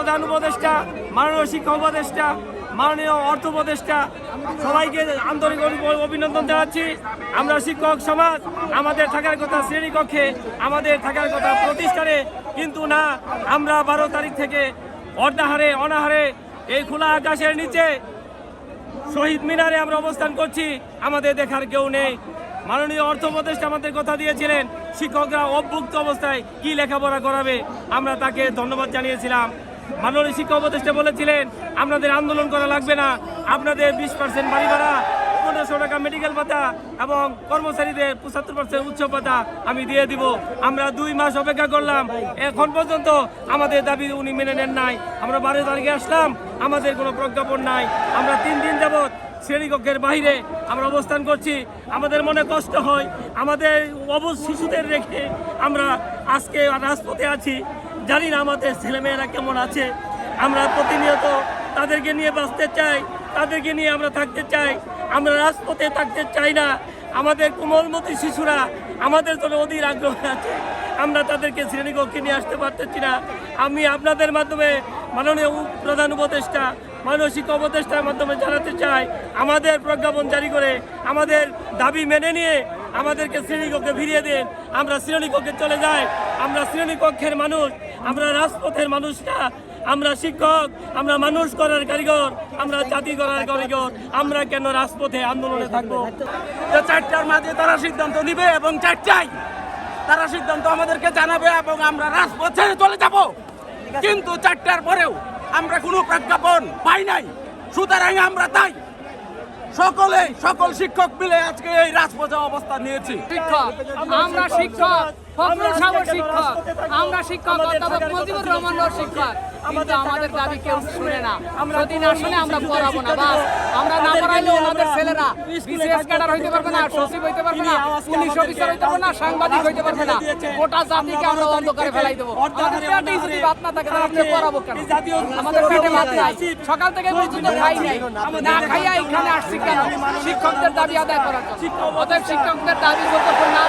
প্রধান উপদেষ্টা, মাননীয় শিক্ষা উপদেষ্টা, মাননীয় অর্থ উপদেষ্টা, সবাইকে আন্তরিক অভিনন্দন জানাচ্ছি। আমরা শিক্ষক সমাজ, আমাদের থাকার কথা শ্রেণীকক্ষে, আমাদের থাকার কথা প্রতিষ্ঠানে, কিন্তু না, আমরা 12 তারিখ থেকে অর্ধাহারে অনাহারে এই খোলা আকাশের নিচে শহীদ মিনারে আমরা অবস্থান করছি। আমাদের দেখার কেউ নেই। মাননীয় অর্থ উপদেষ্টা আমাদের কথা দিয়েছিলেন শিক্ষকরা অভুক্ত অবস্থায় কি লেখাপড়া করাবে, আমরা তাকে ধন্যবাদ জানিয়েছিলাম। মাননীয় শিক্ষা উপদেষ্টা বলেছিলেন আপনাদের আন্দোলন করা লাগবে না, আপনাদের 20% বাড়ি ভাড়া, 1500 টাকা মেডিকেল ভাতা এবং কর্মচারীদের 75% উৎসব ভাতা আমি দিয়ে দিব। আমরা 2 মাস অপেক্ষা করলাম, এখন পর্যন্ত আমাদের দাবি উনি মেনে নেন নাই। আমরা 12 তারিখে আসলাম, আমাদের কোনো প্রজ্ঞাপন নাই। আমরা 3 দিন যাবৎ শ্রেণীকক্ষের বাইরে আমরা অবস্থান করছি। আমাদের মনে কষ্ট হয়, আমাদের অবুঝ শিশুদের রেখে আমরা আজকে রাজপথে আছি। জানি না আমাদের ছেলেমেয়েরা কেমন আছে। আমরা প্রতিনিয়ত তাদেরকে নিয়ে বাঁচতে চাই, তাদেরকে নিয়ে আমরা থাকতে চাই। আমরা রাজপথে থাকতে চাই না। আমাদের কোমলমতি শিশুরা আমাদের জন্য অধীর আগ্রহ আছে, আমরা তাদেরকে শ্রেণীকক্ষে নিয়ে আসতে পারতেছি না। আমি আপনাদের মাধ্যমে মাননীয় প্রধান উপদেষ্টা, মাননীয় শিক্ষা উপদেষ্টার মাধ্যমে জানাতে চাই, আমাদের প্রজ্ঞাপন জারি করে আমাদের দাবি মেনে নিয়ে আমাদেরকে শ্রেণীকক্ষে ফিরিয়ে দেন। আমরা শ্রেণীকক্ষে চলে যাই। আমরা শ্রেণীকক্ষের মানুষ, আমরা রাজপথের মানুষ না। আমরা শিক্ষক, আমরা মানুষ করার কারিগর, আমরা জাতি করার কারিগর। আমরা কেন রাজপথে আন্দোলনে থাকবো? 4টার মাঝে তারা সিদ্ধান্ত নিবে এবং 4টায় তারা সিদ্ধান্ত আমাদেরকে জানাবে এবং আমরা রাজপথে চলে যাব। কিন্তু 4টার পরেও আমরা কোনো প্রজ্ঞাপন পাই নাই। সুতরাং আমরা তাই সকল শিক্ষক মিলে আজকে এই রাজপথে অবস্থান নিয়েছি। শিক্ষক, আমরা শিক্ষক, ফখরুল সাহেব শিক্ষক, আমরা শিক্ষক অধ্যাপক মুজিবুর রহমান শিক্ষক, কিন্তু আমাদের দাবি কেউ শুনে না। যদি না শুনে আমরা পড়াবো না, বাস আমরা না পড়াইলে ওনাদের ছেলেরা বিসিএস ক্যাডার হইতে পারবে না, সচিব হইতে পারবে না, পুলিশ অফিসার হইতে পারবে না, সাংবাদিক হইতে পারবে না। গোটা জাতিকে আমরা অন্ধকারে ফেলাই দেবো। আমাদের পেটেই যদি ভাত না থাকে তাহলে আমরা পড়াবো কেন? আমাদের পেটে ভাত নাই, সকাল থেকে পর্যন্ত খাই নাই, না খাইয়া এখানে আসছি কেন? শিক্ষকদের দাবি আদায় করার জন্য। অতএব শিক্ষকদের দাবি যতক্ষণ না